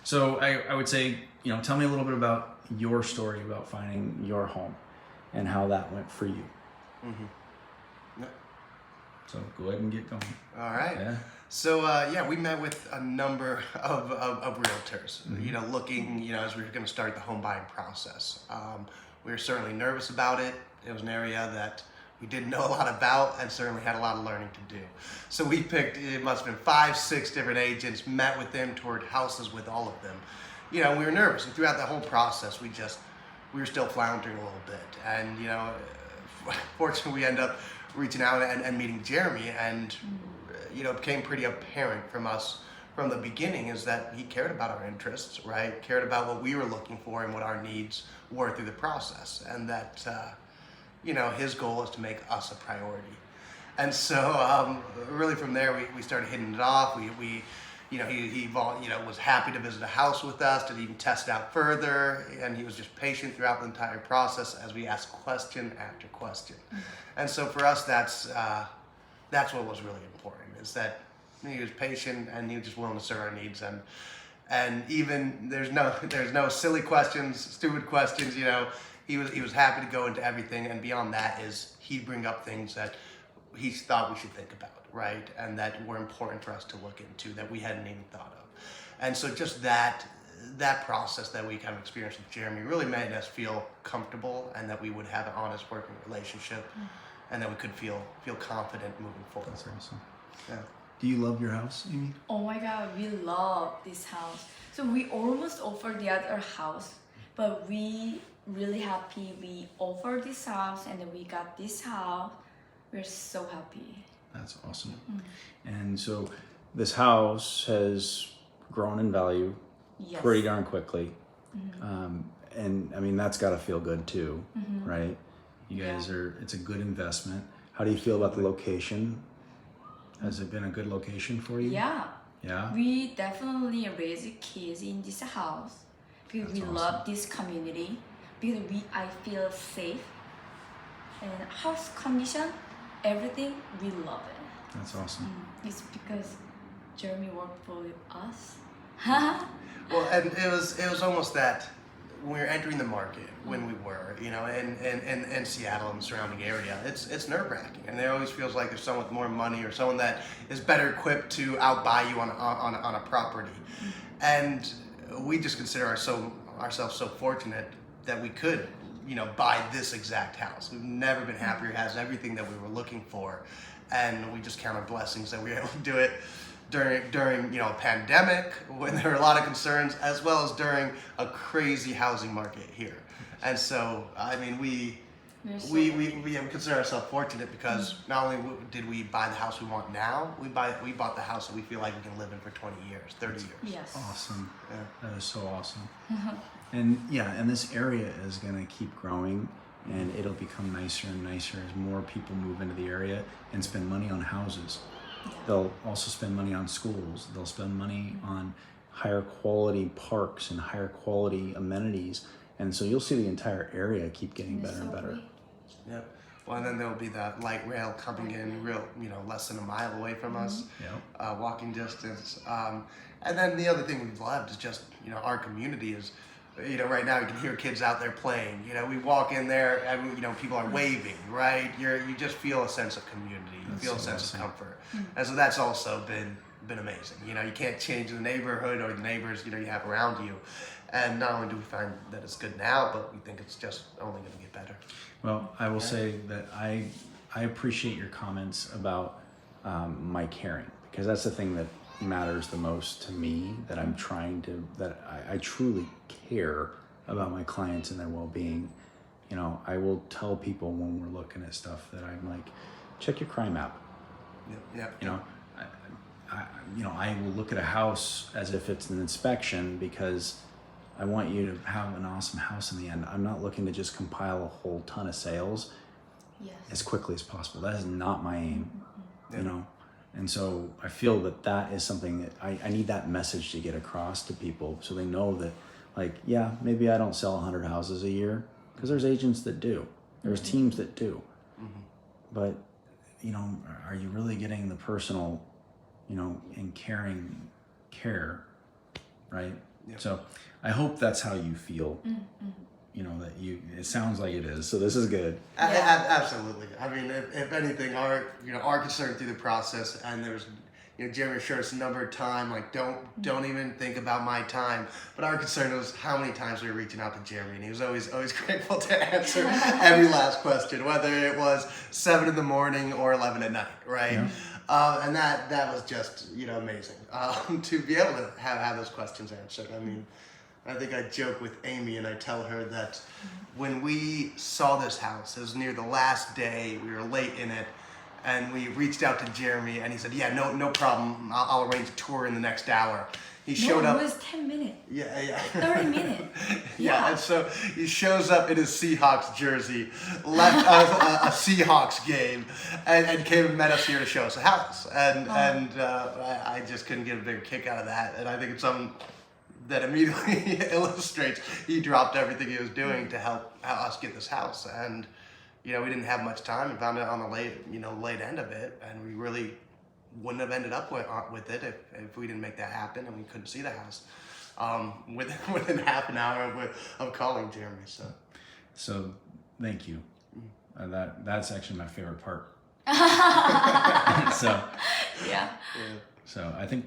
So I would say, tell me a little bit about your story about finding your home and how that went for you. Mm-hmm. Yep. So go ahead and get going. All right. Yeah. So we met with a number of realtors, Mm-hmm. looking, as we were going to start the home buying process. We were certainly nervous about it. It was an area that we didn't know a lot about and certainly had a lot of learning to do. So we picked, it must have been 5, 6 different agents, met with them, toured houses with all of them. We were nervous, and throughout the whole process, we were still floundering a little bit. And, fortunately we ended up reaching out and meeting Jeremy, and it became pretty apparent from the beginning is that he cared about our interests, right? Cared about what we were looking for and what our needs were through the process, and that his goal is to make us a priority. And so really from there we started hitting it off. He was happy to visit a house with us, to even test it out further, and he was just patient throughout the entire process as we asked question after question. And so for us, that's what was really important, is that he was patient and he was just willing to serve our needs, and even there's no silly questions, stupid questions. He was happy to go into everything, and beyond that is he'd bring up things that he thought we should think about, right, and that were important for us to look into that we hadn't even thought of. And so just that process that we kind of experienced with Jeremy really made us feel comfortable, and that we would have an honest working relationship, and that we could feel confident moving forward. That's awesome. Yeah. Do you love your house, Amy? Oh my God, we love this house. So we almost offered the other house, but we really happy we offered this house and then we got this house. We're so happy. That's awesome. And so this house has grown in value Yes. pretty darn quickly. And I mean, that's got to feel good too, right? You guys it's a good investment. How do you feel about the location? Has it been a good location for you? Yeah. Yeah? We definitely raise kids in this house because That's we awesome. love this community, because I feel safe, and house condition, everything, we love it. That's awesome. It's because Jeremy worked for us. Well, and it was almost that when we were entering the market, when we were, in Seattle and the surrounding area, it's nerve-wracking, and it always feels like there's someone with more money or someone that is better equipped to outbuy you on a property. And we just consider ourselves so fortunate that we could, buy this exact house. We've never been happier. It has everything that we were looking for, and we just count our blessings that we were able to do it during a pandemic when there were a lot of concerns, as well as during a crazy housing market here. And so I mean we consider ourselves fortunate, because not only did we buy the house we want now, we bought the house that we feel like we can live in for 20 years, 30 years. Yes. Awesome. Yeah. That is so awesome. And this area is going to keep growing, and it'll become nicer and nicer as more people move into the area and spend money on houses. They'll also spend money on schools. They'll spend money on higher quality parks and higher quality amenities. And so you'll see the entire area keep getting better and better. Yep. Well, and then there'll be the light rail coming in less than a mile away from us, walking distance. And then the other thing we've loved is just, our community is, right now you can hear kids out there playing. We walk in there and, people are waving, right? You just feel a sense of community. You feel a sense of comfort. And so that's also been amazing. You can't change the neighborhood or the neighbors, you have around you. And not only do we find that it's good now, but we think it's just only going to get better. Well, I will say that I appreciate your comments about my caring, because that's the thing that matters the most to me, that I'm trying to, that I truly care about my clients and their well-being. I will tell people when we're looking at stuff that I'm like, check your crime app. Yep. I will look at a house as if it's an inspection, because I want you to have an awesome house in the end. I'm not looking to just compile a whole ton of sales as quickly as possible. That is not my aim, And so I feel that is something that I need that message to get across to people, so they know that, maybe I don't sell 100 houses a year, because there's agents that do. There's teams that do. But, are you really getting the personal, and caring care, right? Yep. So I hope that's how you feel. You know, that it sounds like it is. So this is good. Absolutely. I mean, if anything, our concern through the process, and there's, Jeremy assured us a number of times, like, don't even think about my time. But our concern was how many times we were reaching out to Jeremy, and he was always grateful to answer every last question, whether it was 7 in the morning or 11 at night, right? Yeah. And that was just, amazing to be able to have those questions answered. I mean, I think I joke with Amy and I tell her that when we saw this house, it was near the last day, we were late in it, and we reached out to Jeremy and he said, yeah, no problem, I'll arrange a tour in the next hour. He showed up. It was 10 minutes. Yeah. 30 minutes. Yeah, and so he shows up in his Seahawks jersey, left a Seahawks game, and came and met us here to show us the house. And I just couldn't get a bigger kick out of that. And I think it's something that immediately illustrates he dropped everything he was doing to help us get this house. And we didn't have much time and found it on the late end of it, and we really wouldn't have ended up with it if we didn't make that happen, and we couldn't see the house within half an hour of calling Jeremy. So thank you. That's actually my favorite part. So yeah. So I think that